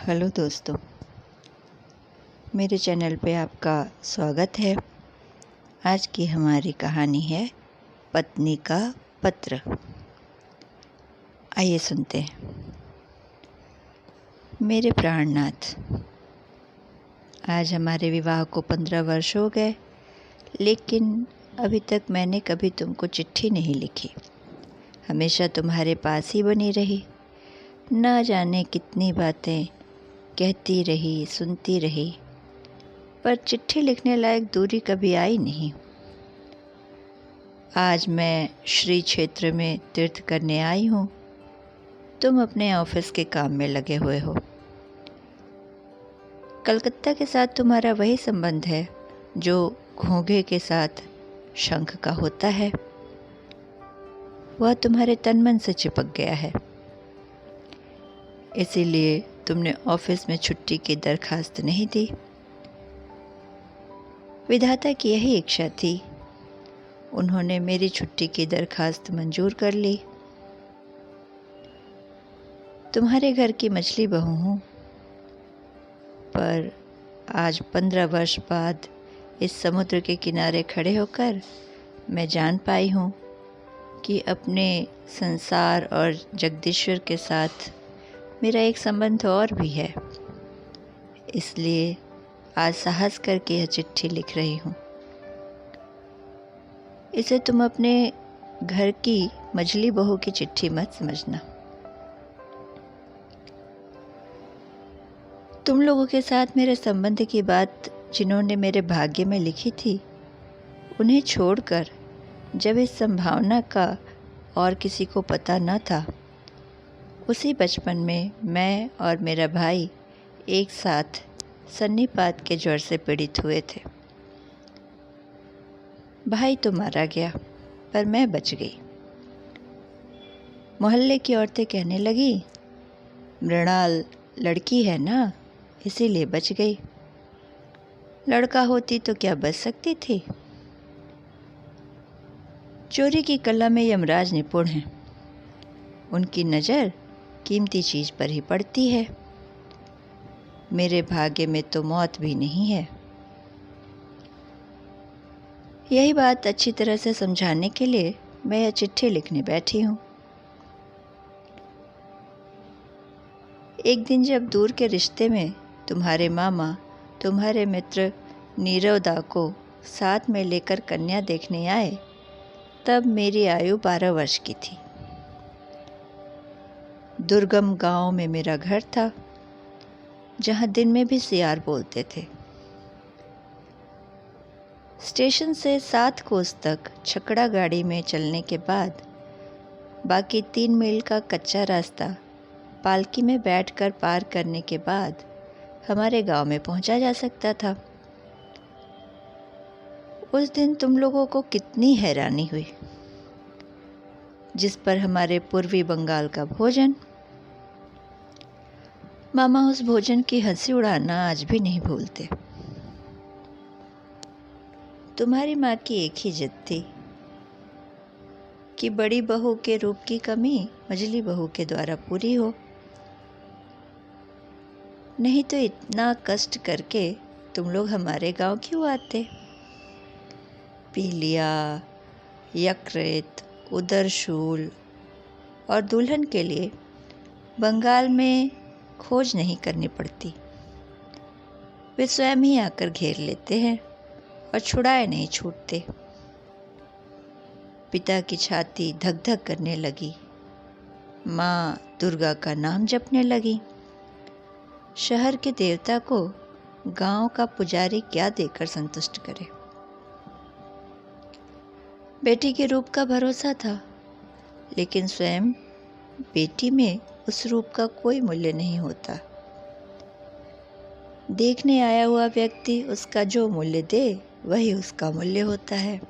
Hello दोस्तों, मेरे channel पे आपका स्वागत है। आज की हमारी कहानी है पत्नी का पत्र। आइए सुनते हैं। मेरे प्राणनाथ, आज हमारे विवाह को 15 वर्ष हो गए, लेकिन अभी तक मैंने कभी तुमको चिट्ठी नहीं लिखी। हमेशा तुम्हारे पास ही बनी रही। ना जाने कितनी बातें कहती रही, सुनती रही, पर चिट्ठी लिखने लायक दूरी कभी आई नहीं। आज मैं श्री क्षेत्र में तीर्थ करने आई हूँ। तुम अपने ऑफिस के काम में लगे हुए हो। कलकत्ता के साथ तुम्हारा वही संबंध है जो घोंघे के साथ शंख का होता है। वह तुम्हारे तन मन से चिपक गया है। इसीलिए तुमने ऑफिस में छुट्टी की दरखास्त नहीं दी। विधाता की यही इच्छा थी। उन्होंने मेरी छुट्टी की दरखास्त मंजूर कर ली। तुम्हारे घर की मछली बहू हूँ, पर आज 15 वर्ष बाद इस समुद्र के किनारे खड़े होकर मैं जान पाई हूँ कि अपने संसार और जगदीश्वर के साथ मेरा एक संबंध और भी है। इसलिए आज साहस करके यह चिट्ठी लिख रही हूँ। इसे तुम अपने घर की मझली बहू की चिट्ठी मत समझना। तुम लोगों के साथ मेरे संबंध की बात जिन्होंने मेरे भाग्य में लिखी थी, उन्हें छोड़कर जब इस संभावना का और किसी को पता न था, उसी बचपन में मैं और मेरा भाई एक साथ सन्नीपात के ज्वर से पीड़ित हुए थे। भाई तो मारा गया, पर मैं बच गई। मोहल्ले की औरतें कहने लगी, मृणाल लड़की है ना, इसीलिए बच गई। लड़का होती तो क्या बच सकती थी। चोरी की कला में यमराज निपुण हैं। उनकी नज़र कीमती चीज़ पर ही पड़ती है। मेरे भाग्य में तो मौत भी नहीं है। यही बात अच्छी तरह से समझाने के लिए मैं यह चिट्ठी लिखने बैठी हूँ। एक दिन जब दूर के रिश्ते में तुम्हारे मामा तुम्हारे मित्र नीरव दा को साथ में लेकर कन्या देखने आए, तब मेरी आयु 12 वर्ष की थी। दुर्गम गांव में मेरा घर था, जहां दिन में भी सियार बोलते थे। स्टेशन से 7 कोस तक छकड़ा गाड़ी में चलने के बाद बाकी 3 मील का कच्चा रास्ता पालकी में बैठकर पार करने के बाद हमारे गांव में पहुंचा जा सकता था। उस दिन तुम लोगों को कितनी हैरानी हुई, जिस पर हमारे पूर्वी बंगाल का भोजन। मामा उस भोजन की हंसी उड़ाना आज भी नहीं भूलते। तुम्हारी माँ की एक ही जिद थी कि बड़ी बहू के रूप की कमी मझली बहू के द्वारा पूरी हो। नहीं तो इतना कष्ट करके तुम लोग हमारे गांव क्यों आते। पीलिया, यकृत, उदरशूल और दुल्हन के लिए बंगाल में खोज नहीं करनी पड़ती। वे स्वयं ही आकर घेर लेते हैं और छुड़ाए नहीं छूटते। पिता की छाती धक धक करने लगी। माँ दुर्गा का नाम जपने लगी। शहर के देवता को गांव का पुजारी क्या देकर संतुष्ट करे। बेटी के रूप का भरोसा था, लेकिन स्वयं बेटी में उस रूप का कोई मूल्य नहीं होता। देखने आया हुआ व्यक्ति उसका जो मूल्य दे, वही उसका मूल्य होता है।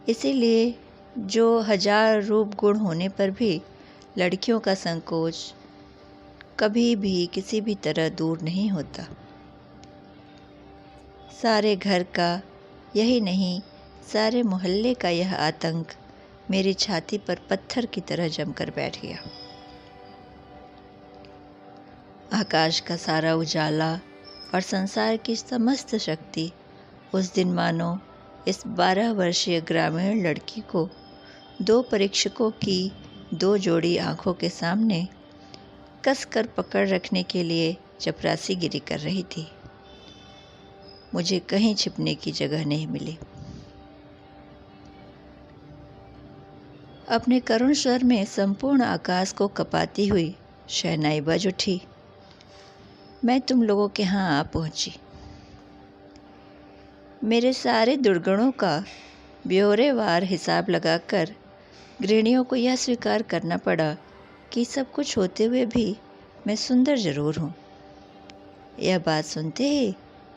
इसीलिए जो 1000 रूप गुण होने पर भी लड़कियों का संकोच कभी भी किसी भी तरह दूर नहीं होता। सारे घर का, यही नहीं सारे मोहल्ले का यह आतंक मेरी छाती पर पत्थर की तरह जमकर बैठ गया। आकाश का सारा उजाला और संसार की समस्त शक्ति उस दिन मानो इस 12 वर्षीय ग्रामीण लड़की को 2 परीक्षकों की 2 जोड़ी आंखों के सामने कसकर पकड़ रखने के लिए चपरासीगिरी कर रही थी। मुझे कहीं छिपने की जगह नहीं मिली। अपने करुण स्वर में संपूर्ण आकाश को कपाती हुई शहनाई बज उठी। मैं तुम लोगों के यहाँ आ पहुँची। मेरे सारे दुर्गुणों का ब्यौरेवार हिसाब लगाकर गृहिणियों को यह स्वीकार करना पड़ा कि सब कुछ होते हुए भी मैं सुंदर जरूर हूँ। यह बात सुनते ही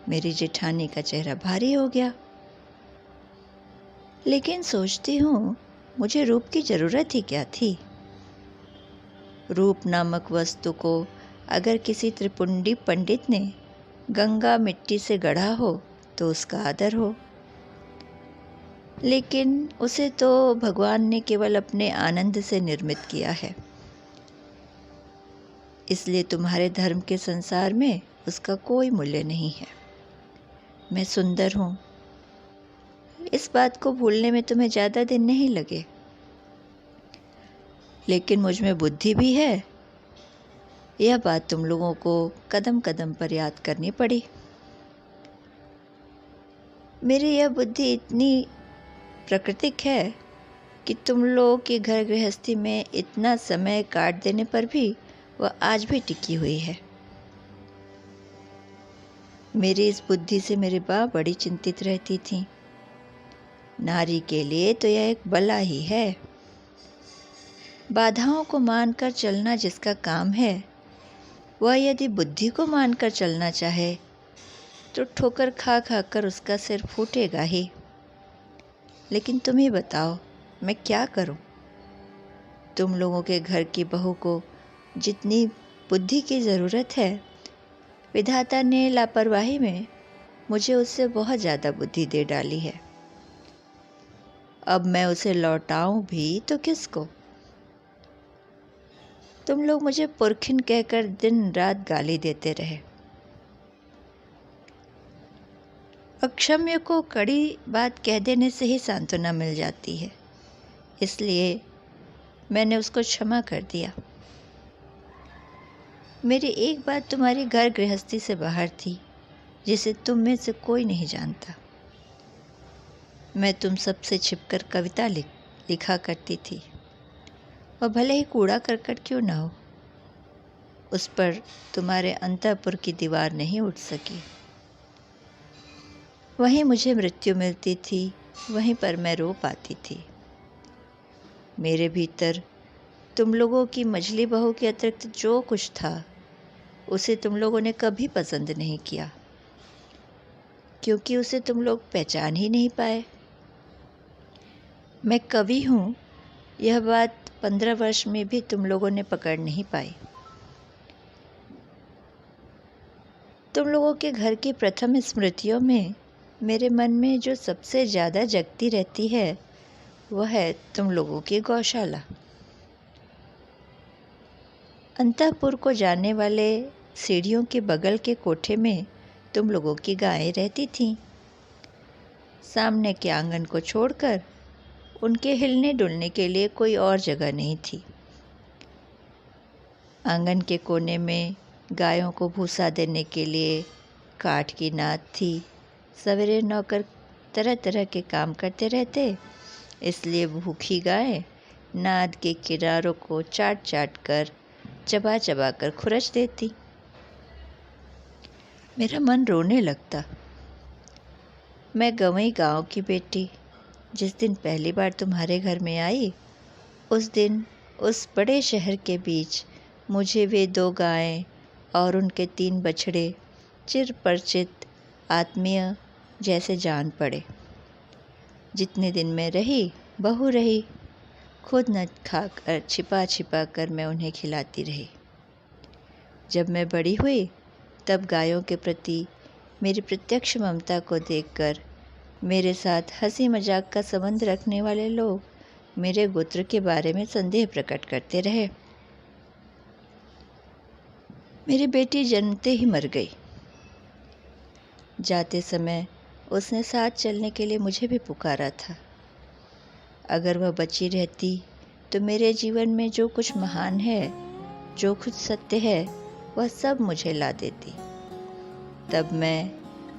मेरी जेठानी का चेहरा भारी हो गया। लेकिन सोचती हूँ, मुझे रूप की ज़रूरत ही क्या थी। रूप नामक वस्तु को अगर किसी त्रिपुंडी पंडित ने गंगा मिट्टी से गढ़ा हो तो उसका आदर हो, लेकिन उसे तो भगवान ने केवल अपने आनंद से निर्मित किया है। इसलिए तुम्हारे धर्म के संसार में उसका कोई मूल्य नहीं है। मैं सुंदर हूँ, इस बात को भूलने में तुम्हें ज़्यादा दिन नहीं लगे। लेकिन मुझ में बुद्धि भी है, यह बात तुम लोगों को कदम कदम पर याद करनी पड़ी। मेरी यह बुद्धि इतनी प्राकृतिक है कि तुम लोगों की घर गृहस्थी में इतना समय काट देने पर भी वह आज भी टिकी हुई है। मेरी इस बुद्धि से मेरी माँ बड़ी चिंतित रहती थी। नारी के लिए तो यह एक बला ही है। बाधाओं को मानकर चलना जिसका काम है, वह यदि बुद्धि को मानकर चलना चाहे तो ठोकर खा खा कर उसका सिर फूटेगा ही। लेकिन तुम ही बताओ, मैं क्या करूं? तुम लोगों के घर की बहू को जितनी बुद्धि की ज़रूरत है, विधाता ने लापरवाही में मुझे उससे बहुत ज़्यादा बुद्धि दे डाली है। अब मैं उसे लौटाऊं भी तो किसको? तुम लोग मुझे पुरखिन कहकर दिन रात गाली देते रहे। अक्षम्य को कड़ी बात कह देने से ही सांत्वना मिल जाती है, इसलिए मैंने उसको क्षमा कर दिया। मेरी एक बात तुम्हारी घर गृहस्थी से बाहर थी, जिसे तुम में से कोई नहीं जानता। मैं तुम सबसे छिपकर कविता लिखा करती थी, और भले ही कूड़ा करकट क्यों ना हो, उस पर तुम्हारे अंतःपुर की दीवार नहीं उठ सकी। वहीं मुझे मृत्यु मिलती थी, वहीं पर मैं रो पाती थी। मेरे भीतर तुम लोगों की मझली बहू के अतिरिक्त जो कुछ था, उसे तुम लोगों ने कभी पसंद नहीं किया, क्योंकि उसे तुम लोग पहचान ही नहीं पाए। मैं कवि हूँ, यह बात 15 वर्ष में भी तुम लोगों ने पकड़ नहीं पाई। तुम लोगों के घर की प्रथम स्मृतियों में मेरे मन में जो सबसे ज़्यादा जगती रहती है, वह है तुम लोगों की गौशाला। अंतःपुर को जाने वाले सीढ़ियों के बगल के कोठे में तुम लोगों की गायें रहती थीं। सामने के आंगन को छोड़कर उनके हिलने डुलने के लिए कोई और जगह नहीं थी। आंगन के कोने में गायों को भूसा देने के लिए काठ की नाद थी। सवेरे नौकर तरह तरह के काम करते रहते, इसलिए भूखी गाय नाद के किनारों को चाट चाट कर चबा चबा कर खुरच देती। मेरा मन रोने लगता। मैं गंवई गांव की बेटी जिस दिन पहली बार तुम्हारे घर में आई, उस दिन उस बड़े शहर के बीच मुझे वे 2 गायें और उनके 3 बछड़े चिर परिचित आत्मीय जैसे जान पड़े। जितने दिन मैं रही, बहू रही, खुद न खाकर छिपा छिपा कर मैं उन्हें खिलाती रही। जब मैं बड़ी हुई, तब गायों के प्रति मेरी प्रत्यक्ष ममता को देखकर मेरे साथ हंसी मजाक का संबंध रखने वाले लोग मेरे गोत्र के बारे में संदेह प्रकट करते रहे। मेरी बेटी जन्मते ही मर गई। जाते समय उसने साथ चलने के लिए मुझे भी पुकारा था। अगर वह बची रहती तो मेरे जीवन में जो कुछ महान है, जो कुछ सत्य है, वह सब मुझे ला देती। तब मैं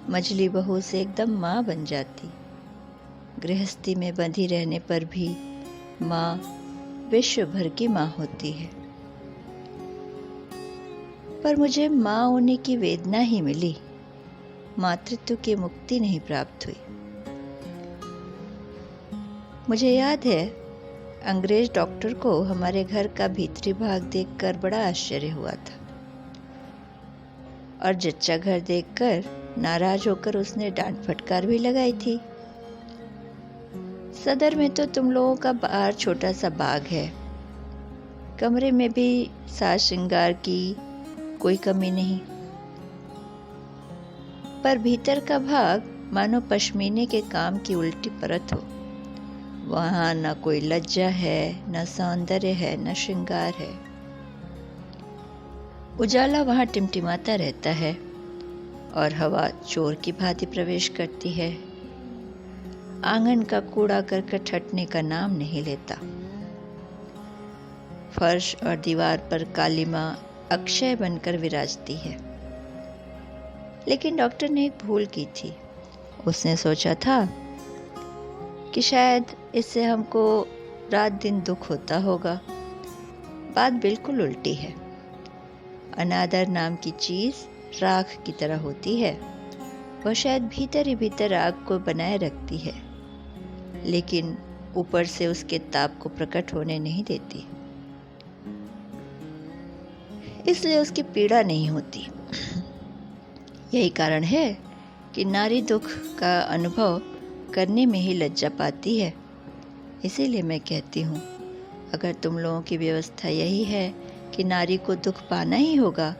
मझली बहू से एकदम माँ बन जाती। गृहस्थी में बंधी रहने पर भी माँ विश्व भर की माँ होती है। पर मुझे माँ होने की वेदना ही मिली, मातृत्व की मुक्ति नहीं प्राप्त हुई। मुझे याद है, अंग्रेज डॉक्टर को हमारे घर का भीतरी भाग देखकर बड़ा आश्चर्य हुआ था और जच्चा घर देखकर नाराज होकर उसने डांट फटकार भी लगाई थी। सदर में तो तुम लोगों का बाहर छोटा सा बाग है, कमरे में भी साज श्रृंगार की कोई कमी नहीं, पर भीतर का भाग मानो पश्मीने के काम की उल्टी परत हो। वहां न कोई लज्जा है, न सौंदर्य है, न श्रृंगार है। उजाला वहां टिमटिमाता रहता है और हवा चोर की भांति प्रवेश करती है। आंगन का कूड़ा करकट हटने का नाम नहीं लेता। फर्श और दीवार पर कालीमा अक्षय बनकर विराजती है। लेकिन डॉक्टर ने एक भूल की थी। उसने सोचा था कि शायद इससे हमको रात दिन दुख होता होगा। बात बिल्कुल उल्टी है। अनादर नाम की चीज राख की तरह होती है। वह शायद भीतर ही भीतर आग को बनाए रखती है, लेकिन ऊपर से उसके ताप को प्रकट होने नहीं देती। इसलिए उसकी पीड़ा नहीं होती। यही कारण है कि नारी दुख का अनुभव करने में ही लज्जा पाती है। इसीलिए मैं कहती हूँ, अगर तुम लोगों की व्यवस्था यही है कि नारी को दुख पाना ही होगा,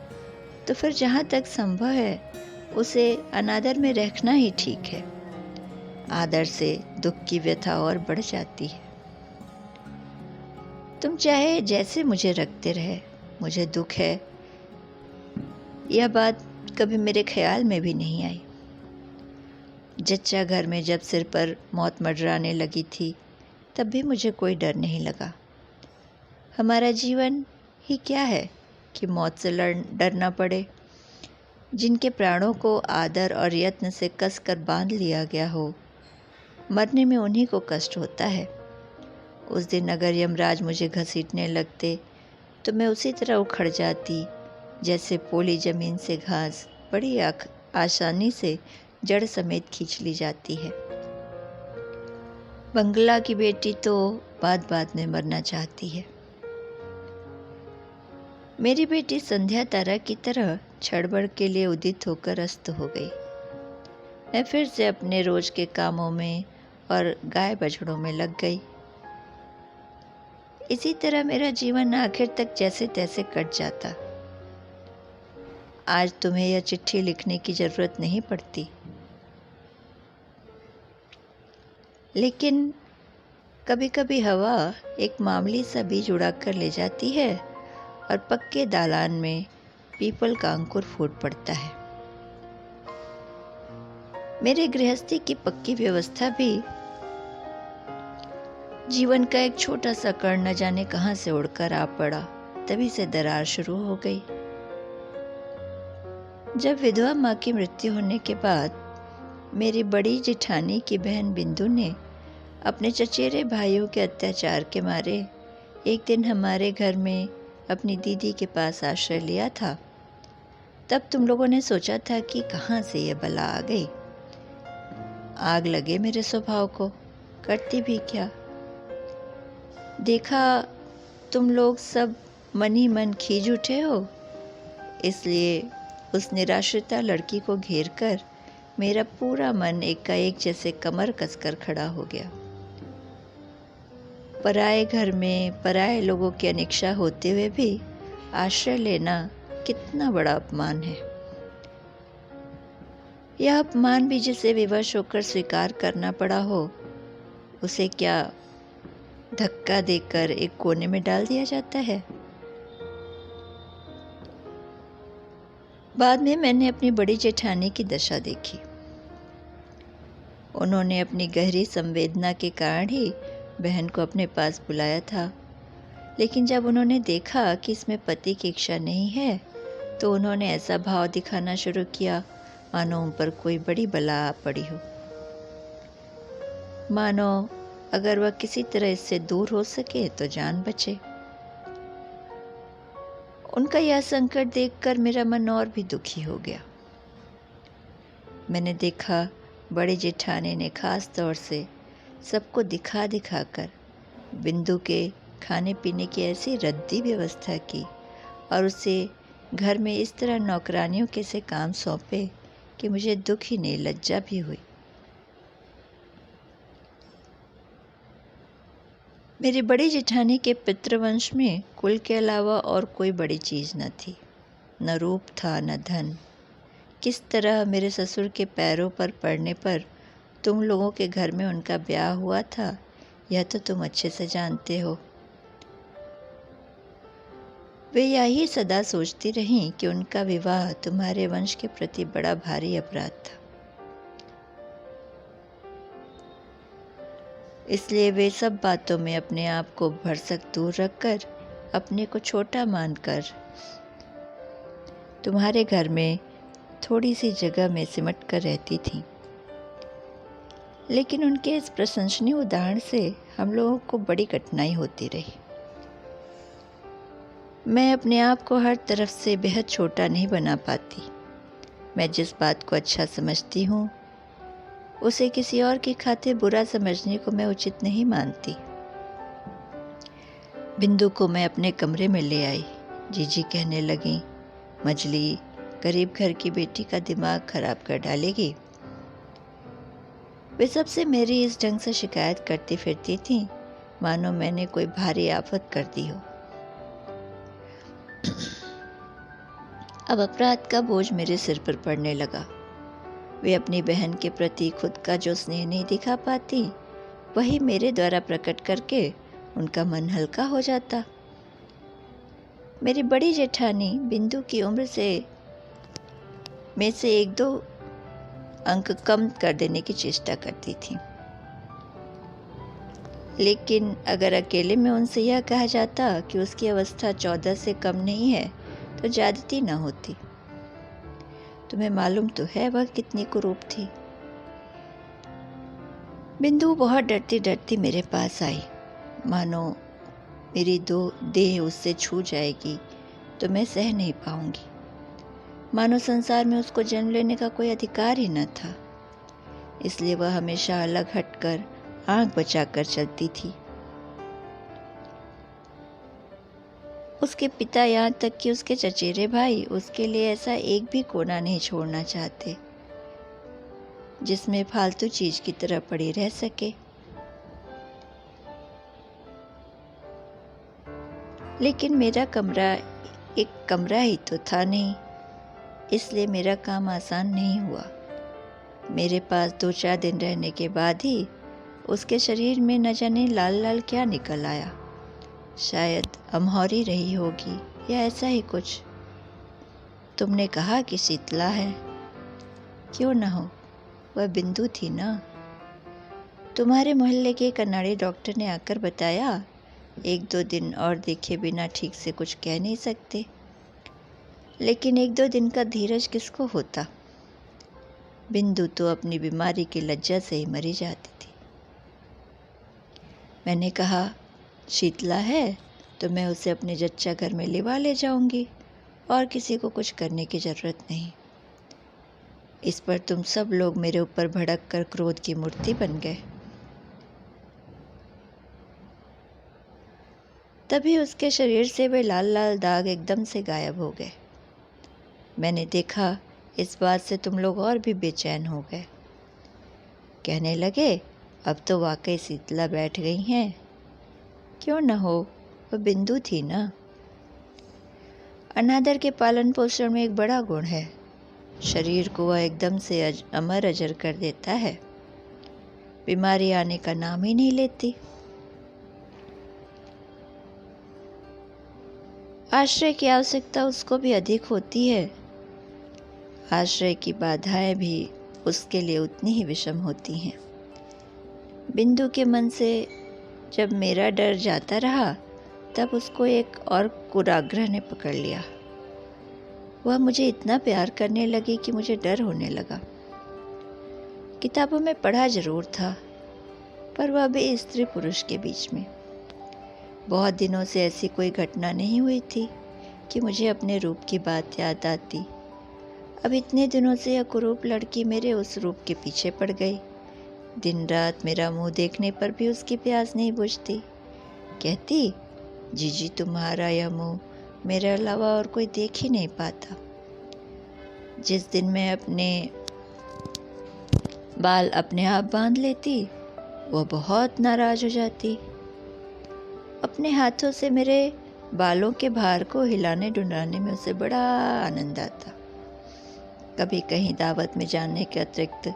तो फिर जहाँ तक संभव है उसे अनादर में रखना ही ठीक है। आदर से दुख की व्यथा और बढ़ जाती है। तुम चाहे जैसे मुझे रखते रहे, मुझे दुख है, यह बात कभी मेरे ख्याल में भी नहीं आई। जच्चा घर में जब सिर पर मौत मंडराने लगी थी, तब भी मुझे कोई डर नहीं लगा। हमारा जीवन ही क्या है कि मौत से डरना पड़े। जिनके प्राणों को आदर और यत्न से कस कर बांध लिया गया हो, मरने में उन्हीं को कष्ट होता है। उस दिन अगर यमराज मुझे घसीटने लगते तो मैं उसी तरह उखड़ जाती जैसे पोली जमीन से घास बड़ी आसानी से जड़ समेत खींच ली जाती है। बंगला की बेटी तो बात बात में मरना चाहती है। मेरी बेटी संध्या तारा की तरह क्षणभर के लिए उदित होकर अस्त हो गई। मैं फिर से अपने रोज के कामों में और गाय बछड़ों में लग गई। इसी तरह मेरा जीवन आखिर तक जैसे तैसे कट जाता। आज तुम्हें यह चिट्ठी लिखने की जरूरत नहीं पड़ती, लेकिन कभी कभी हवा एक मामूली सा बीज उड़ाकर ले जाती है और पक्के दालान में पीपल का अंकुर फूट पड़ता है। मेरे गृहस्थी की पक्की व्यवस्था भी जीवन का एक छोटा सा कण न जाने कहां से उड़कर आ पड़ा, तभी से दरार शुरू हो गई। जब विधवा माँ की मृत्यु होने के बाद मेरी बड़ी जेठानी की बहन बिंदु ने अपने चचेरे भाइयों के अत्याचार के मारे एक दिन हमारे घर में अपनी दीदी के पास आश्रय लिया था, तब तुम लोगों ने सोचा था कि कहाँ से यह बला आ गई। आग लगे मेरे स्वभाव को, करती भी क्या। देखा तुम लोग सब मन ही मन खींच उठे हो, इसलिए उस निराश्रिता लड़की को घेर कर मेरा पूरा मन एकाएक जैसे कमर कसकर खड़ा हो गया। पराए घर में पराए लोगों की अनिक्षा होते हुए भी आश्रय लेना कितना बड़ा अपमान है। यह अपमान भी जिसे विवश होकर स्वीकार करना पड़ा हो, उसे क्या धक्का देकर एक कोने में डाल दिया जाता है। बाद में मैंने अपनी बड़ी जेठानी की दशा देखी। उन्होंने अपनी गहरी संवेदना के कारण ही बहन को अपने पास बुलाया था, लेकिन जब उन्होंने देखा कि इसमें पति की इच्छा नहीं है, तो उन्होंने ऐसा भाव दिखाना शुरू किया मानो उन पर कोई बड़ी बला आ पड़ी हो, मानो अगर वह किसी तरह इससे दूर हो सके तो जान बचे। उनका यह संकट देखकर मेरा मन और भी दुखी हो गया। मैंने देखा बड़ी जेठानी ने खास तौर से सबको दिखा दिखाकर बिंदु के खाने पीने की ऐसी रद्दी व्यवस्था की और उसे घर में इस तरह नौकरानियों के से काम सौंपे कि मुझे दुख ही नहीं, लज्जा भी हुई। मेरी बड़ी जेठानी के पितृवंश में कुल के अलावा और कोई बड़ी चीज़ न थी, न रूप था न धन। किस तरह मेरे ससुर के पैरों पर पड़ने पर तुम लोगों के घर में उनका ब्याह हुआ था, यह तो तुम अच्छे से जानते हो। वे यही सदा सोचती रहीं कि उनका विवाह तुम्हारे वंश के प्रति बड़ा भारी अपराध था, इसलिए वे सब बातों में अपने आप को भरसक दूर रखकर, अपने को छोटा मानकर तुम्हारे घर में थोड़ी सी जगह में सिमट कर रहती थीं। लेकिन उनके इस प्रशंसनीय उदाहरण से हम लोगों को बड़ी कठिनाई होती रही। मैं अपने आप को हर तरफ से बेहद छोटा नहीं बना पाती। मैं जिस बात को अच्छा समझती हूँ उसे किसी और की खातिर बुरा समझने को मैं उचित नहीं मानती। बिंदु को मैं अपने कमरे में ले आई। जीजी कहने लगी, मजली गरीब घर की बेटी का दिमाग खराब कर डालेगी। वे सबसे मेरी इस ढंग से शिकायत करती फिरती थीं, मानो मैंने कोई भारी आफत कर दी हो। अब अपराध का बोझ मेरे सिर पर पड़ने लगा। वे अपनी बहन के प्रति खुद का जो स्नेह नहीं दिखा पाती, वही मेरे द्वारा प्रकट करके उनका मन हल्का हो जाता। मेरी बड़ी जेठानी बिंदु की उम्र में से 1-2 अंक कम कर देने की चेष्टा करती थी, लेकिन अगर अकेले में उनसे यह कहा जाता कि उसकी अवस्था 14 से कम नहीं है तो ज्यादती न होती। तुम्हें मालूम तो है वह कितनी कुरूप थी। बिंदु बहुत डरती डरती मेरे पास आई, मानो मेरी देह उससे छू जाएगी तो मैं सह नहीं पाऊंगी, मानो संसार में उसको जन्म लेने का कोई अधिकार ही न था। इसलिए वह हमेशा अलग हटकर आंख बचाकर चलती थी। उसके पिता यहाँ तक कि उसके चचेरे भाई उसके लिए ऐसा एक भी कोना नहीं छोड़ना चाहते जिसमें फालतू चीज की तरह पड़ी रह सके। लेकिन मेरा कमरा एक कमरा ही तो था नहीं, इसलिए मेरा काम आसान नहीं हुआ। मेरे पास 2-4 दिन रहने के बाद ही उसके शरीर में न जाने लाल लाल क्या निकल आया। शायद अमहौरी रही होगी या ऐसा ही कुछ। तुमने कहा कि शीतला है, क्यों न हो, वह बिंदु थी ना। तुम्हारे मोहल्ले के एक अनाड़ी डॉक्टर ने आकर बताया 1-2 दिन और देखे बिना ठीक से कुछ कह नहीं सकते। लेकिन 1-2 दिन का धीरज किसको होता। बिंदु तो अपनी बीमारी की लज्जा से ही मरी जाती थी। मैंने कहा, शीतला है तो मैं उसे अपने जच्चा घर में लिवा ले जाऊंगी और किसी को कुछ करने की जरूरत नहीं। इस पर तुम सब लोग मेरे ऊपर भड़क कर क्रोध की मूर्ति बन गए। तभी उसके शरीर से वे लाल लाल दाग एकदम से गायब हो गए। मैंने देखा इस बात से तुम लोग और भी बेचैन हो गए। कहने लगे, अब तो वाकई शीतला बैठ गई हैं। क्यों न हो, वह बिंदु थी ना। अनादर के पालन पोषण में एक बड़ा गुण है, शरीर को वह एकदम से अमर अजर कर देता है। बीमारी आने का नाम ही नहीं लेती। आश्रय की आवश्यकता उसको भी अधिक होती है, आश्रय की बाधाएं भी उसके लिए उतनी ही विषम होती हैं। बिंदु के मन से जब मेरा डर जाता रहा, तब उसको एक और कुराग्रह ने पकड़ लिया। वह मुझे इतना प्यार करने लगी कि मुझे डर होने लगा। किताबों में पढ़ा जरूर था, पर वह भी स्त्री पुरुष के बीच में। बहुत दिनों से ऐसी कोई घटना नहीं हुई थी कि मुझे अपने रूप की बात याद आती। अब इतने दिनों से यह कुरूप लड़की मेरे उस रूप के पीछे पड़ गई। दिन रात मेरा मुंह देखने पर भी उसकी प्यास नहीं बुझती। कहती, जीजी तुम्हारा यह मुंह मेरे अलावा और कोई देख ही नहीं पाता। जिस दिन मैं अपने बाल अपने आप बांध लेती, वह बहुत नाराज हो जाती। अपने हाथों से मेरे बालों के भार को हिलाने डुलाने में उसे बड़ा आनंद आता। कभी कहीं दावत में जाने के अतिरिक्त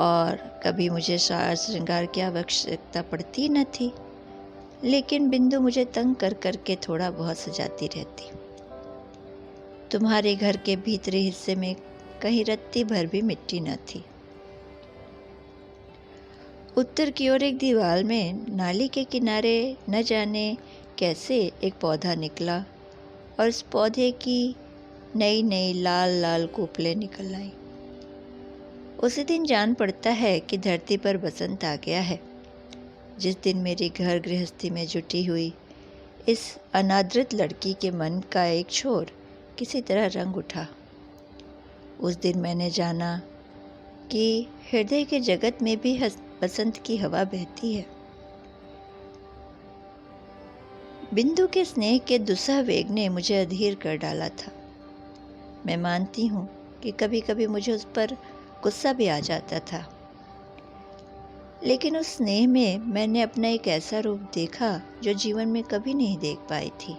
और कभी मुझे साज श्रृंगार की आवश्यकता पड़ती न थी, लेकिन बिंदु मुझे तंग कर करके थोड़ा बहुत सजाती रहती। तुम्हारे घर के भीतरी हिस्से में कहीं रत्ती भर भी मिट्टी न थी। उत्तर की ओर एक दीवार में नाली के किनारे न जाने कैसे एक पौधा निकला और इस पौधे की नई नई लाल लाल कोपलें निकल आई। उसी दिन जान पड़ता है कि धरती पर बसंत आ गया है। जिस दिन मेरी घर गृहस्थी में जुटी हुई इस अनादृत लड़की के मन का एक छोर किसी तरह रंग उठा, उस दिन मैंने जाना कि हृदय के जगत में भी बसंत की हवा बहती है। बिंदु के स्नेह के दुस्सह वेग ने मुझे अधीर कर डाला था। मैं मानती हूँ कि कभी कभी मुझे उस पर गुस्सा भी आ जाता था, लेकिन उस स्नेह में मैंने अपना एक ऐसा रूप देखा जो जीवन में कभी नहीं देख पाई थी।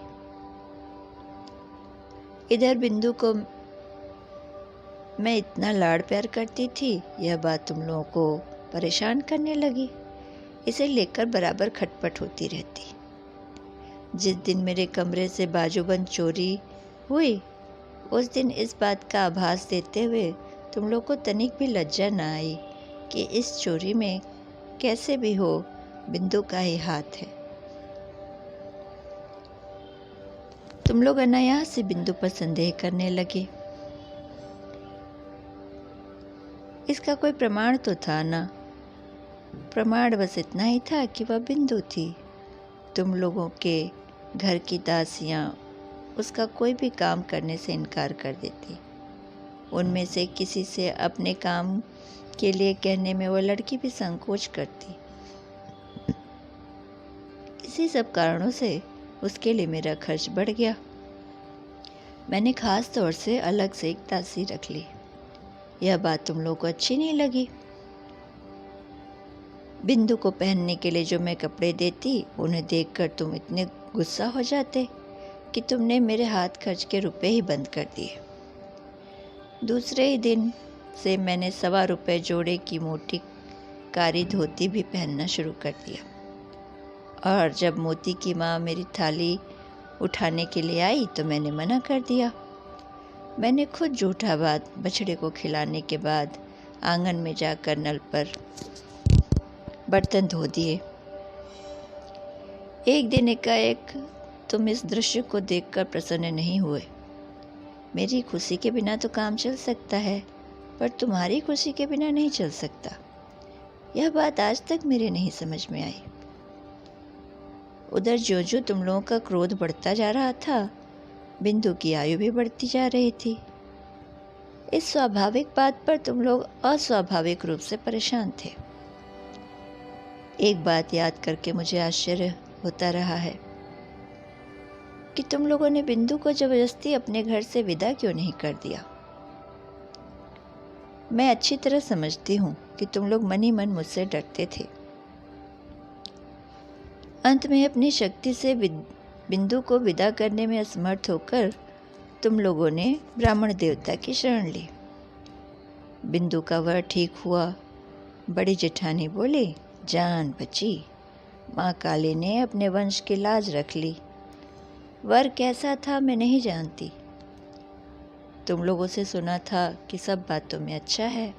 इधर बिंदु को मैं इतना लाड़ प्यार करती थी, यह बात तुम लोगों को परेशान करने लगी। इसे लेकर बराबर खटपट होती रहती। जिस दिन मेरे कमरे से बाजूबंद चोरी हुई, उस दिन इस बात का आभास देते हुए तुम लोग को तनिक भी लज्जा न आई कि इस चोरी में कैसे भी हो बिंदु का ही हाथ है। तुम लोग अनायास से बिंदु पर संदेह करने लगे। इसका कोई प्रमाण तो था ना। प्रमाण बस इतना ही था कि वह बिंदु थी। तुम लोगों के घर की दासियां उसका कोई भी काम करने से इनकार कर देती। उनमें से किसी से अपने काम के लिए कहने में वह लड़की भी संकोच करती। इसी सब कारणों से उसके लिए मेरा खर्च बढ़ गया। मैंने खास तौर से अलग से एक दासी रख ली। यह बात तुम लोगों को अच्छी नहीं लगी। बिंदु को पहनने के लिए जो मैं कपड़े देती, उन्हें देखकर तुम इतने गुस्सा हो जाते कि तुमने मेरे हाथ खर्च के रुपए ही बंद कर दिए। दूसरे ही दिन से मैंने ₹1.25 जोड़े की मोटी कारी धोती भी पहनना शुरू कर दिया। और जब मोती की माँ मेरी थाली उठाने के लिए आई तो मैंने मना कर दिया। मैंने खुद जूठा भात बछड़े को खिलाने के बाद आंगन में जाकर नल पर बर्तन धो दिए। एक दिन एकाएक तुम इस दृश्य को देखकर प्रसन्न नहीं हुए। मेरी खुशी के बिना तो काम चल सकता है, पर तुम्हारी खुशी के बिना नहीं चल सकता। यह बात आज तक मेरे नहीं समझ में आई। उधर जो जो तुम लोगों का क्रोध बढ़ता जा रहा था, बिंदु की आयु भी बढ़ती जा रही थी। इस स्वाभाविक बात पर तुम लोग अस्वाभाविक रूप से परेशान थे। एक बात याद करके मुझे आश्चर्य होता रहा है कि तुम लोगों ने बिंदु को जबरदस्ती अपने घर से विदा क्यों नहीं कर दिया। मैं अच्छी तरह समझती हूँ कि तुम लोग मन ही मन मुझसे डरते थे। अंत में अपनी शक्ति से बिंदु को विदा करने में असमर्थ होकर तुम लोगों ने ब्राह्मण देवता की शरण ली। बिंदु का वर ठीक हुआ। बड़ी जेठानी बोली, जान बची। माँ काली ने अपने वंश की लाज रख ली। वर कैसा था मैं नहीं जानती, तुम लोगों से सुना था कि सब बातों में अच्छा है।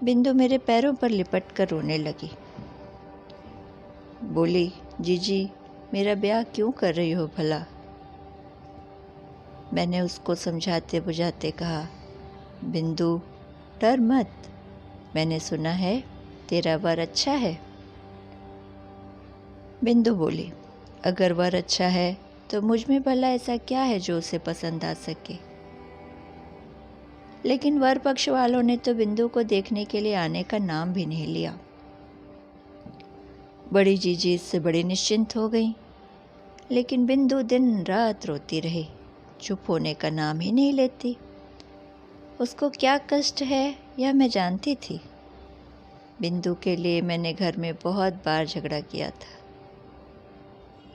बिंदु मेरे पैरों पर लिपट कर रोने लगी। बोली, जीजी मेरा ब्याह क्यों कर रही हो भला? मैंने उसको समझाते बुझाते कहा, बिंदु डर मत, मैंने सुना है तेरा वर अच्छा है। बिंदु बोली, अगर वर अच्छा है तो मुझ में भला ऐसा क्या है जो उसे पसंद आ सके? लेकिन वर पक्ष वालों ने तो बिंदु को देखने के लिए आने का नाम भी नहीं लिया। बड़ी जीजी इससे बड़ी निश्चिंत हो गई, लेकिन बिंदु दिन रात रोती रही, चुप होने का नाम ही नहीं लेती। उसको क्या कष्ट है यह मैं जानती थी। बिंदु के लिए मैंने घर में बहुत बार झगड़ा किया था,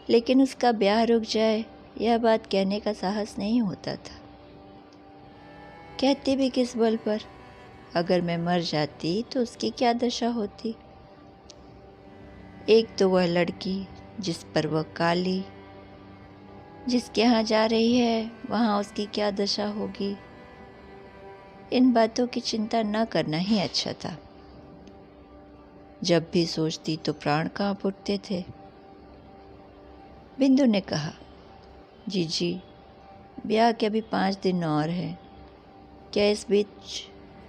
लेकिन उसका ब्याह रुक जाए यह बात कहने का साहस नहीं होता था। कहती भी किस बल पर? अगर मैं मर जाती तो उसकी क्या दशा होती? एक तो वह लड़की जिस पर वह काली, जिसके यहाँ जा रही है वहाँ उसकी क्या दशा होगी? इन बातों की चिंता न करना ही अच्छा था। जब भी सोचती तो प्राण कांप उठते थे। बिंदु ने कहा, जीजी ब्याह के अभी 5 दिन और हैं, क्या इस बीच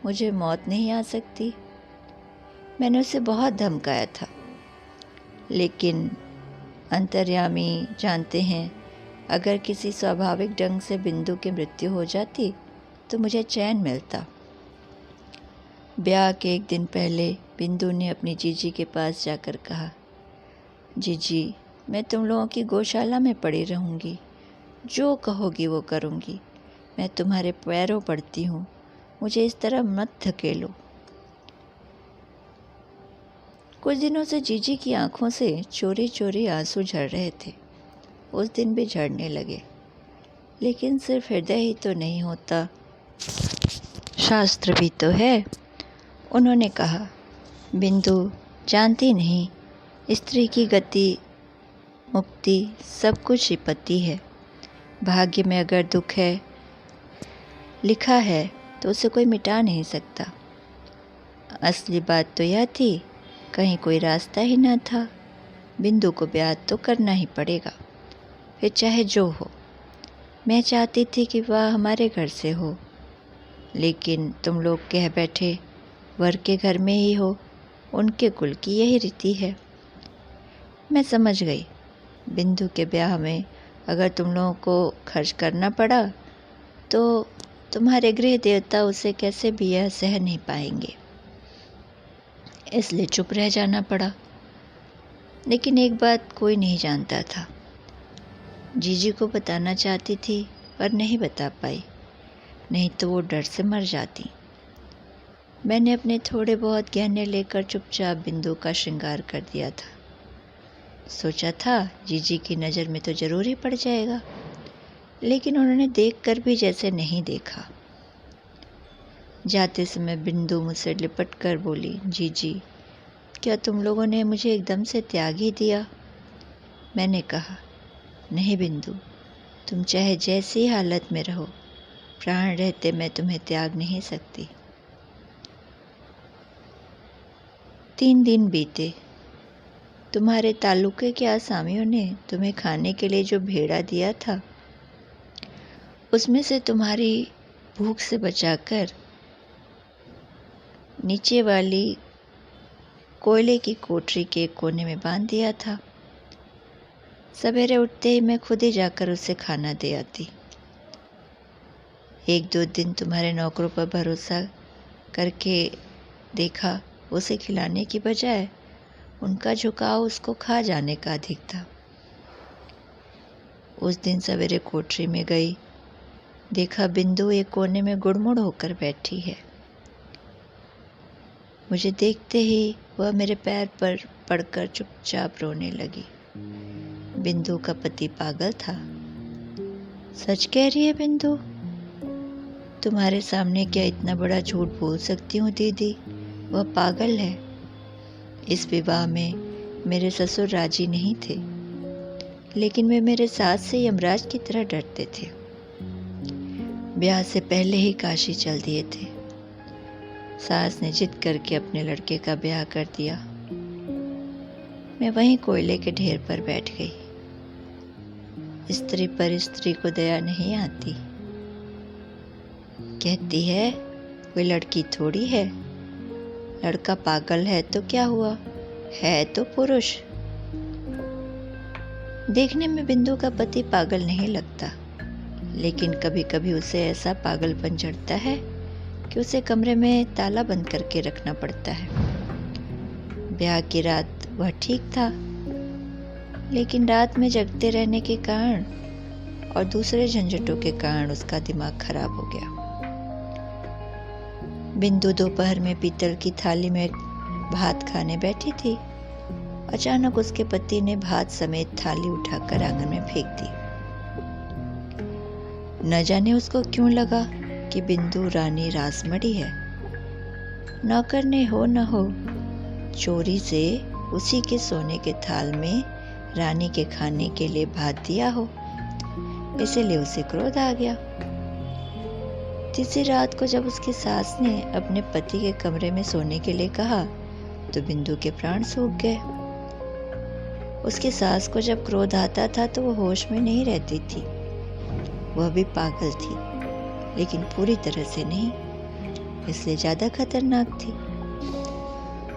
मुझे मौत नहीं आ सकती? मैंने उसे बहुत धमकाया था, लेकिन अंतर्यामी जानते हैं अगर किसी स्वाभाविक ढंग से बिंदु की मृत्यु हो जाती तो मुझे चैन मिलता। ब्याह के 1 दिन पहले बिंदु ने अपनी जीजी के पास जाकर कहा, जीजी मैं तुम लोगों की गौशाला में पड़ी रहूँगी, जो कहोगी वो करूँगी, मैं तुम्हारे पैरों पड़ती हूँ, मुझे इस तरह मत धकेलो। कुछ दिनों से जीजी की आंखों से चोरी चोरी आंसू झड़ रहे थे। उस दिन भी झड़ने लगे, लेकिन सिर्फ हृदय ही तो नहीं होता, शास्त्र भी तो है। उन्होंने कहा, बिंदु जानती नहीं, स्त्री की गति मुक्ति सब कुछ विपत्ति है। भाग्य में अगर दुख है लिखा है तो उसे कोई मिटा नहीं सकता। असली बात तो यह थी, कहीं कोई रास्ता ही न था। बिंदु को ब्याह तो करना ही पड़ेगा, फिर चाहे जो हो। मैं चाहती थी कि वह हमारे घर से हो, लेकिन तुम लोग कह बैठे वर के घर में ही हो, उनके कुल की यही रीति है। मैं समझ गई, बिंदु के ब्याह में अगर तुम लोगों को खर्च करना पड़ा तो तुम्हारे गृह देवता उसे कैसे भी यह सह नहीं पाएंगे, इसलिए चुप रह जाना पड़ा। लेकिन एक बात कोई नहीं जानता था। जीजी को बताना चाहती थी पर नहीं बता पाई, नहीं तो वो डर से मर जाती। मैंने अपने थोड़े बहुत गहने लेकर चुपचाप बिंदु का श्रृंगार कर दिया था। सोचा था जीजी की नज़र में तो ज़रूर ही पड़ जाएगा, लेकिन उन्होंने देखकर भी जैसे नहीं देखा। जाते समय बिंदु मुझसे लिपट कर बोली, जीजी क्या तुम लोगों ने मुझे एकदम से त्याग ही दिया? मैंने कहा, नहीं बिंदु, तुम चाहे जैसी हालत में रहो, प्राण रहते मैं तुम्हें त्याग नहीं सकती। 3 दिन बीते। तुम्हारे ताल्लुके के आसामियों ने तुम्हें खाने के लिए जो भेड़ा दिया था, उसमें से तुम्हारी भूख से बचाकर नीचे वाली कोयले की कोठरी के कोने में बांध दिया था। सवेरे उठते ही मैं खुद ही जाकर उसे खाना दे आती। 1-2 दिन तुम्हारे नौकरों पर भरोसा करके देखा, उसे खिलाने की बजाय उनका झुकाव उसको खा जाने का अधिक था। उस दिन सवेरे कोठरी में गई, देखा बिंदु एक कोने में गुड़मुड़ होकर बैठी है। मुझे देखते ही वह मेरे पैर पर पड़कर चुपचाप रोने लगी। बिंदु का पति पागल था। सच कह रही है बिंदु? तुम्हारे सामने क्या इतना बड़ा झूठ बोल सकती हूँ दीदी? वह पागल है। इस विवाह में मेरे ससुर राजी नहीं थे, लेकिन वे मेरे सास से यमराज की तरह डरते थे। ब्याह से पहले ही काशी चल दिए थे। सास ने जिद करके अपने लड़के का ब्याह कर दिया। मैं वहीं कोयले के ढेर पर बैठ गई। स्त्री पर स्त्री को दया नहीं आती। कहती है कोई लड़की थोड़ी है, लड़का पागल है तो क्या हुआ, है तो पुरुष। देखने में बिंदु का पति पागल नहीं लगता, लेकिन कभी कभी उसे ऐसा पागलपन चढ़ता है कि उसे कमरे में ताला बंद करके रखना पड़ता है। ब्याह की रात वह ठीक था, लेकिन रात में जगते रहने के कारण और दूसरे झंझटों के कारण उसका दिमाग खराब हो गया। बिंदु दोपहर में पीतल की थाली में भात खाने बैठी थी। अचानक उसके पति ने भात समेत थाली उठाकर आंगन में फेंक दी। न जाने उसको क्यों लगा कि बिंदु रानी रासमढ़ी है। नौकर ने हो न हो चोरी से उसी के सोने के थाल में रानी के खाने के लिए भात दिया हो, इसलिए उसे क्रोध आ गया। तीसरी रात को जब उसकी सास ने अपने पति के कमरे में सोने के लिए कहा तो बिंदु के प्राण सूख गए। उसकी सास को जब क्रोध आता था तो वो होश में नहीं रहती थी। वह भी पागल थी, लेकिन पूरी तरह से नहीं, इसलिए ज्यादा खतरनाक थी।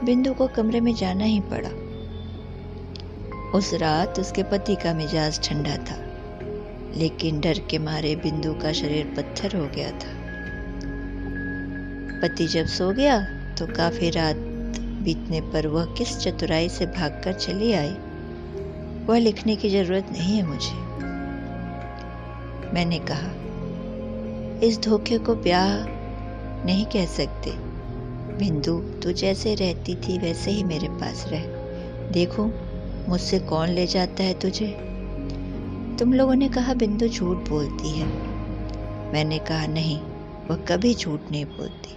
बिंदु को कमरे में जाना ही पड़ा। उस रात उसके पति का मिजाज ठंडा था, लेकिन डर के मारे बिंदु का शरीर पत्थर हो गया था। पति जब सो गया तो काफी रात बीतने पर वह किस चतुराई से भागकर चली आई, वह लिखने की जरूरत नहीं है मुझे। मैंने कहा, इस धोखे को ब्याह नहीं कह सकते। बिंदु, तू जैसे रहती थी वैसे ही मेरे पास रह। देखो मुझसे कौन ले जाता है तुझे। तुम लोगों ने कहा बिंदु झूठ बोलती है। मैंने कहा नहीं, वह कभी झूठ नहीं बोलती।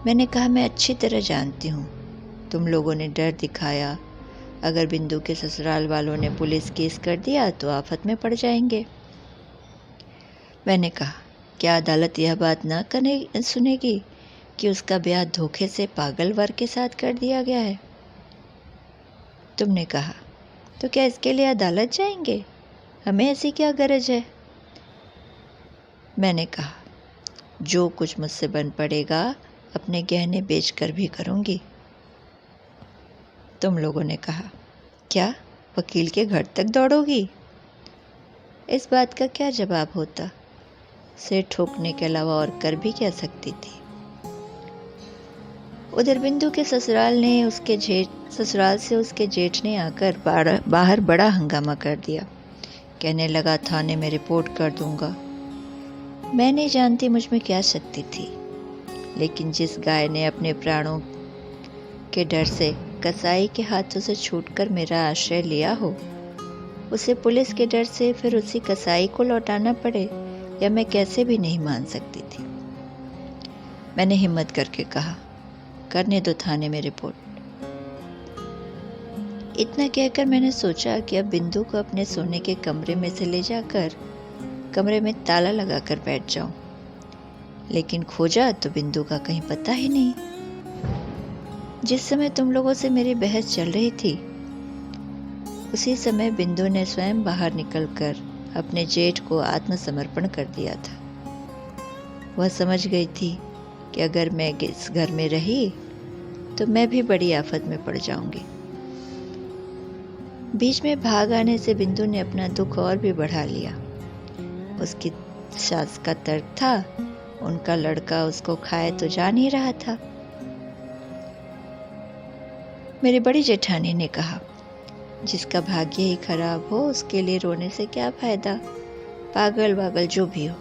मैंने कहा मैं अच्छी तरह जानती हूँ। तुम लोगों ने डर दिखाया, अगर बिंदु के ससुराल वालों ने पुलिस केस कर दिया तो आफत में पड़ जाएंगे। मैंने कहा, क्या अदालत यह बात न सुनेगी कि उसका ब्याह धोखे से पागल वर के साथ कर दिया गया है। तुमने कहा, तो क्या इसके लिए अदालत जाएंगे, हमें ऐसी क्या गरज है। मैंने कहा, जो कुछ मुझसे बन पड़ेगा अपने गहने बेचकर भी करूंगी। तुम लोगों ने कहा, क्या वकील के घर तक दौड़ोगी। इस बात का क्या जवाब होता। सिर ठोकने के अलावा और कर भी क्या सकती थी। उधर बिंदु के ससुराल से उसके जेठ ने आकर बाहर बड़ा हंगामा कर दिया। कहने लगा, थाने में रिपोर्ट कर दूंगा। मैं नहीं जानती मुझ में क्या शक्ति थी, लेकिन जिस गाय ने अपने प्राणों के डर से कसाई के हाथों से छूटकर मेरा आश्रय लिया हो, उसे पुलिस के डर से फिर उसी कसाई को लौटाना पड़े, या मैं कैसे भी नहीं मान सकती थी। मैंने हिम्मत करके कहा, करने दो थाने में रिपोर्ट। इतना कहकर मैंने सोचा कि अब बिंदु को अपने सोने के कमरे में से ले जाकर कमरे में ताला लगाकर बैठ जाऊं, लेकिन खोजा तो बिंदु का कहीं पता ही नहीं। जिस समय तुम लोगों से मेरी बहस चल रही थी, उसी समय बिंदु ने स्वयं बाहर निकलकर अपने जेठ को आत्मसमर्पण कर दिया था। वह समझ गई थी कि अगर मैं इस घर में रही तो मैं भी बड़ी आफत में पड़ जाऊंगी। बीच में भाग आने से बिंदु ने अपना दुख और भी बढ़ा लिया। उसकी सास का तर्क था, उनका लड़का उसको खाए तो जान ही रहा था। मेरी बड़ी जेठानी ने कहा, जिसका भाग्य ही खराब हो उसके लिए रोने से क्या फायदा। पागल वागल जो भी हो,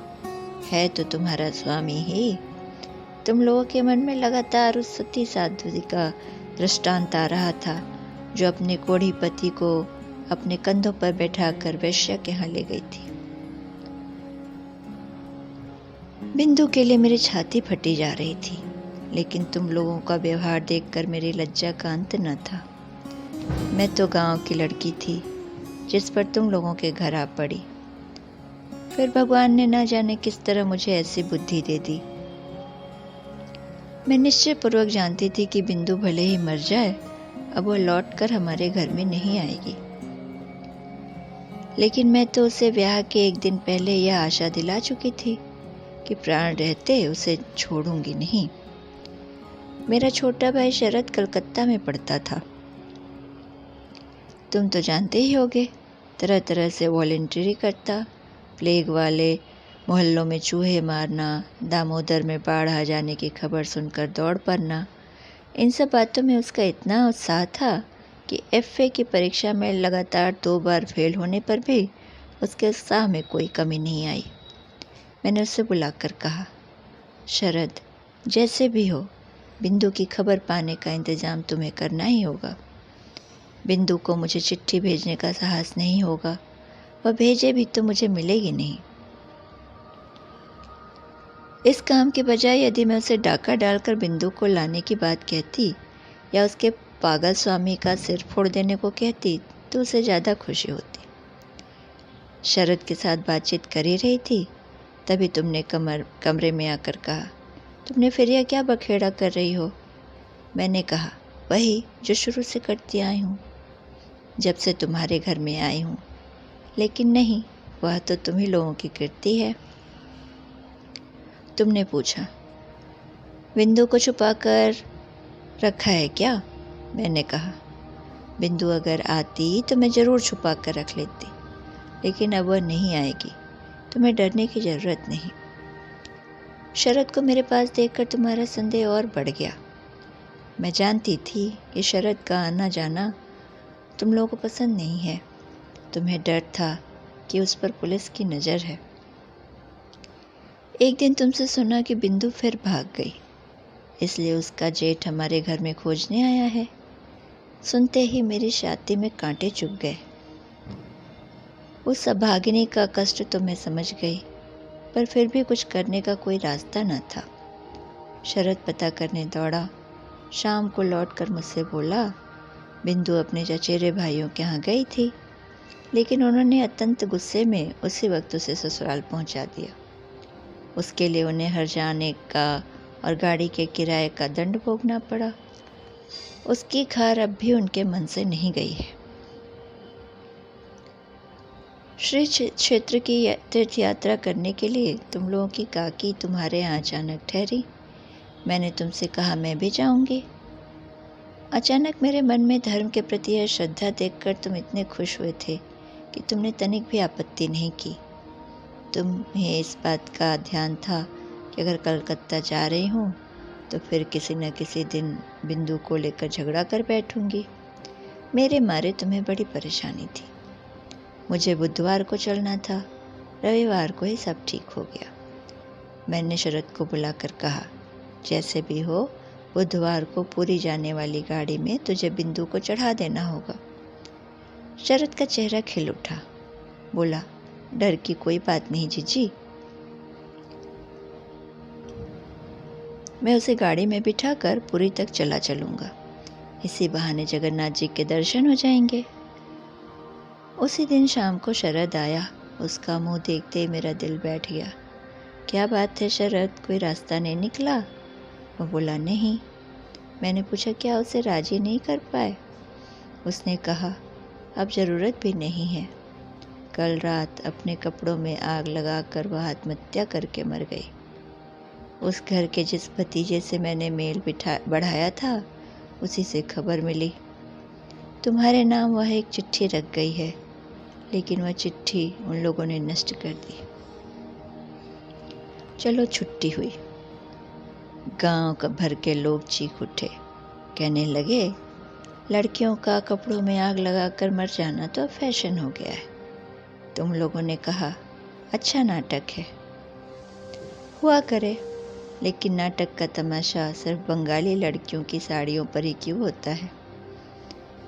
है तो तुम्हारा स्वामी ही। तुम लोगों के मन में लगातार उस सती साध्वी का दृष्टांत आ रहा था, जो अपने कोढ़ी पति को अपने कंधों पर बैठाकर वेश्या के यहाँ ले गई थी। बिंदु के लिए मेरी छाती फटी जा रही थी, लेकिन तुम लोगों का व्यवहार देखकर मेरी लज्जा का अंत न था। मैं तो गांव की लड़की थी जिस पर तुम लोगों के घर आ पड़ी। फिर भगवान ने ना जाने किस तरह मुझे ऐसी बुद्धि दे दी। मैं निश्चय पूर्वक जानती थी कि बिंदु भले ही मर जाए, अब वो लौट कर हमारे घर में नहीं आएगी। लेकिन मैं तो उसे ब्याह के एक दिन पहले यह आशा दिला चुकी थी कि प्राण रहते उसे छोड़ूंगी नहीं। मेरा छोटा भाई शरद कलकत्ता में पढ़ता था। तुम तो जानते ही होगे, तरह तरह से वॉलंटियरी करता, प्लेग वाले मोहल्लों में चूहे मारना, दामोदर में बाढ़ आ जाने की खबर सुनकर दौड़ पड़ना, इन सब बातों में उसका इतना उत्साह था कि एफए की परीक्षा में लगातार 2 बार फेल होने पर भी उसके उत्साह में कोई कमी नहीं आई। मैंने उसे बुलाकर कहा, शरद, जैसे भी हो बिंदु की खबर पाने का इंतज़ाम तुम्हें करना ही होगा। बिंदु को मुझे चिट्ठी भेजने का साहस नहीं होगा, वह भेजे भी तो मुझे मिलेगी नहीं। इस काम के बजाय यदि मैं उसे डाका डालकर बिंदु को लाने की बात कहती या उसके पागल स्वामी का सिर फोड़ देने को कहती तो उसे ज़्यादा खुशी होती। शरद के साथ बातचीत कर ही रही थी, तभी तुमने कमरे में आकर कहा, तुमने फिर यह क्या बखेड़ा कर रही हो? मैंने कहा, वही जो शुरू से करती आई हूँ, जब से तुम्हारे घर में आई हूँ। लेकिन नहीं, वह तो तुम ही लोगों की कीर्ति है। तुमने पूछा, बिंदु को छुपा कर रखा है क्या? मैंने कहा, बिंदु अगर आती तो मैं ज़रूर छुपा कर रख लेती, लेकिन अब वह नहीं आएगी, तुम्हें डरने की ज़रूरत नहीं। शरद को मेरे पास देखकर तुम्हारा संदेह और बढ़ गया। मैं जानती थी कि शरद का आना जाना तुम लोगों को पसंद नहीं है। तुम्हें डर था कि उस पर पुलिस की नज़र है। एक दिन तुमसे सुना कि बिंदु फिर भाग गई, इसलिए उसका जेठ हमारे घर में खोजने आया है। सुनते ही मेरी छाती में कांटे चुभ गए। उस अभागिनी का कष्ट तो मैं समझ गई, पर फिर भी कुछ करने का कोई रास्ता न था। शरद पता करने दौड़ा। शाम को लौटकर मुझसे बोला, बिंदु अपने चचेरे भाइयों के यहाँ गई थी, लेकिन उन्होंने अत्यंत गुस्से में उसी वक्त उसे ससुराल पहुंचा दिया। उसके लिए उन्हें हर जाने का और गाड़ी के किराए का दंड भोगना पड़ा। उसकी खार अब भी उनके मन से नहीं गई है। श्री क्षेत्र की तीर्थ यात्रा करने के लिए तुम लोगों की काकी तुम्हारे यहाँ अचानक ठहरी। मैंने तुमसे कहा मैं भी जाऊंगी। अचानक मेरे मन में धर्म के प्रति यह श्रद्धा देखकर तुम इतने खुश हुए थे कि तुमने तनिक भी आपत्ति नहीं की। तुम्हें इस बात का ध्यान था कि अगर कलकत्ता जा रही हूँ तो फिर किसी न किसी दिन बिंदु को लेकर झगड़ा कर बैठूंगी। मेरे मारे तुम्हें बड़ी परेशानी थी। मुझे बुधवार को चलना था, रविवार को ही सब ठीक हो गया। मैंने शरद को बुलाकर कहा, जैसे भी हो बुधवार को पूरी जाने वाली गाड़ी में तुझे बिंदु को चढ़ा देना होगा। शरद का चेहरा खिल उठा। बोला, डर की कोई बात नहीं जीजी, मैं उसे गाड़ी में बिठाकर पुरी तक चला चलूँगा। इसी बहाने जगन्नाथ जी के दर्शन हो जाएंगे। उसी दिन शाम को शरद आया। उसका मुंह देखते ही मेरा दिल बैठ गया। क्या बात है शरद, कोई रास्ता नहीं निकला? वो बोला, नहीं। मैंने पूछा, क्या उसे राजी नहीं कर पाए? उसने कहा, अब ज़रूरत भी नहीं है। कल रात अपने कपड़ों में आग लगाकर वह आत्महत्या करके मर गई। उस घर के जिस भतीजे से मैंने मेल बढ़ाया था, उसी से खबर मिली। तुम्हारे नाम वह एक चिट्ठी रख गई है, लेकिन वह चिट्ठी उन लोगों ने नष्ट कर दी। चलो छुट्टी हुई। गांव भर के लोग चीख उठे, कहने लगे, लड़कियों का कपड़ों में आग लगाकर मर जाना तो फैशन हो गया है। तुम लोगों ने कहा, अच्छा नाटक है। हुआ करे, लेकिन नाटक का तमाशा सिर्फ बंगाली लड़कियों की साड़ियों पर ही क्यों होता है?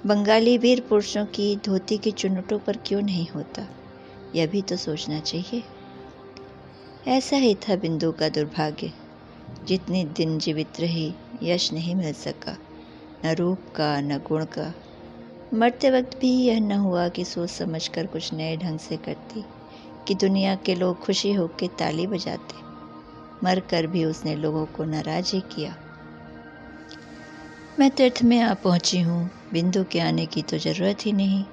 बंगाली वीर पुरुषों की धोती की चुन्नटों पर क्यों नहीं होता? यह भी तो सोचना चाहिए। ऐसा ही था बिंदु का दुर्भाग्य। जितने दिन जीवित रही, यश नहीं मिल सका, न रूप का न गुण का। मरते वक्त भी यह न हुआ कि सोच समझकर कुछ नए ढंग से करती, कि दुनिया के लोग खुशी होकर ताली बजाते। मरकर भी उसने लोगों को नाराज ही किया। मैं तीर्थ में आ पहुंची हूँ। बिंदु के आने की तो ज़रूरत ही नहीं,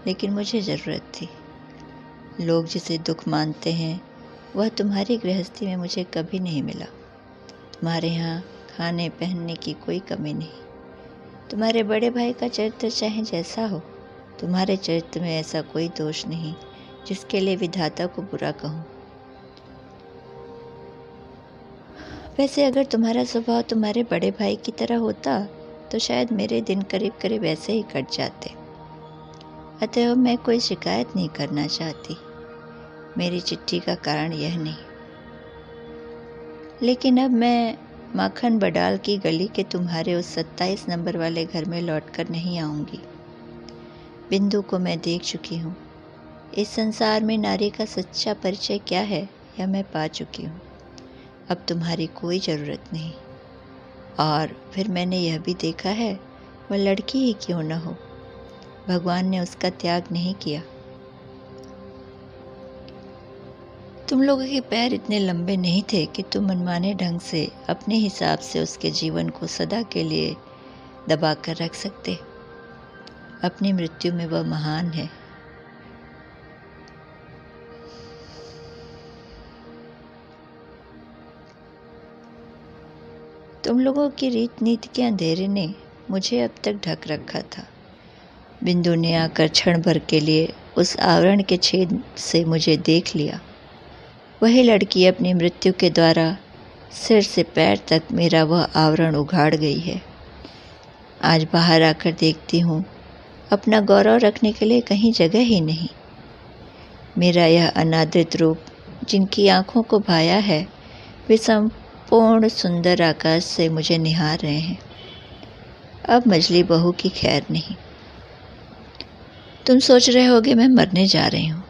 लेकिन मुझे ज़रूरत थी। लोग जिसे दुख मानते हैं वह तुम्हारी गृहस्थी में मुझे कभी नहीं मिला। तुम्हारे यहाँ खाने पहनने की कोई कमी नहीं। तुम्हारे बड़े भाई का चरित्र चाहे जैसा हो, तुम्हारे चरित्र में ऐसा कोई दोष नहीं जिसके लिए विधाता को बुरा कहूँ। वैसे अगर तुम्हारा स्वभाव तुम्हारे बड़े भाई की तरह होता तो शायद मेरे दिन करीब करीब ऐसे ही कट जाते। अतः मैं कोई शिकायत नहीं करना चाहती। मेरी चिट्ठी का कारण यह नहीं। लेकिन अब मैं माखन बडाल की गली के तुम्हारे उस 27 नंबर वाले घर में लौटकर नहीं आऊँगी। बिंदु को मैं देख चुकी हूँ। इस संसार में नारी का सच्चा परिचय क्या है यह मैं पा चुकी हूँ। अब तुम्हारी कोई ज़रूरत नहीं। और फिर मैंने यह भी देखा है, वह लड़की ही क्यों न हो, भगवान ने उसका त्याग नहीं किया। तुम लोगों के पैर इतने लंबे नहीं थे कि तुम मनमाने ढंग से अपने हिसाब से उसके जीवन को सदा के लिए दबा कर रख सकते। अपनी मृत्यु में वह महान है। तुम लोगों की रीत नीति के अंधेरे ने मुझे अब तक ढक रखा था। बिंदु ने आकर क्षण भर के लिए उस आवरण के छेद से मुझे देख लिया। वही लड़की अपनी मृत्यु के द्वारा सिर से पैर तक मेरा वह आवरण उघाड़ गई है। आज बाहर आकर देखती हूँ, अपना गौरव रखने के लिए कहीं जगह ही नहीं। मेरा यह अनादृत रूप जिनकी आँखों को भाया है, वे संपूर्ण सुंदर आकाश से मुझे निहार रहे हैं। अब मजली बहू की खैर नहीं। तुम सोच रहे होगे मैं मरने जा रही हूँ।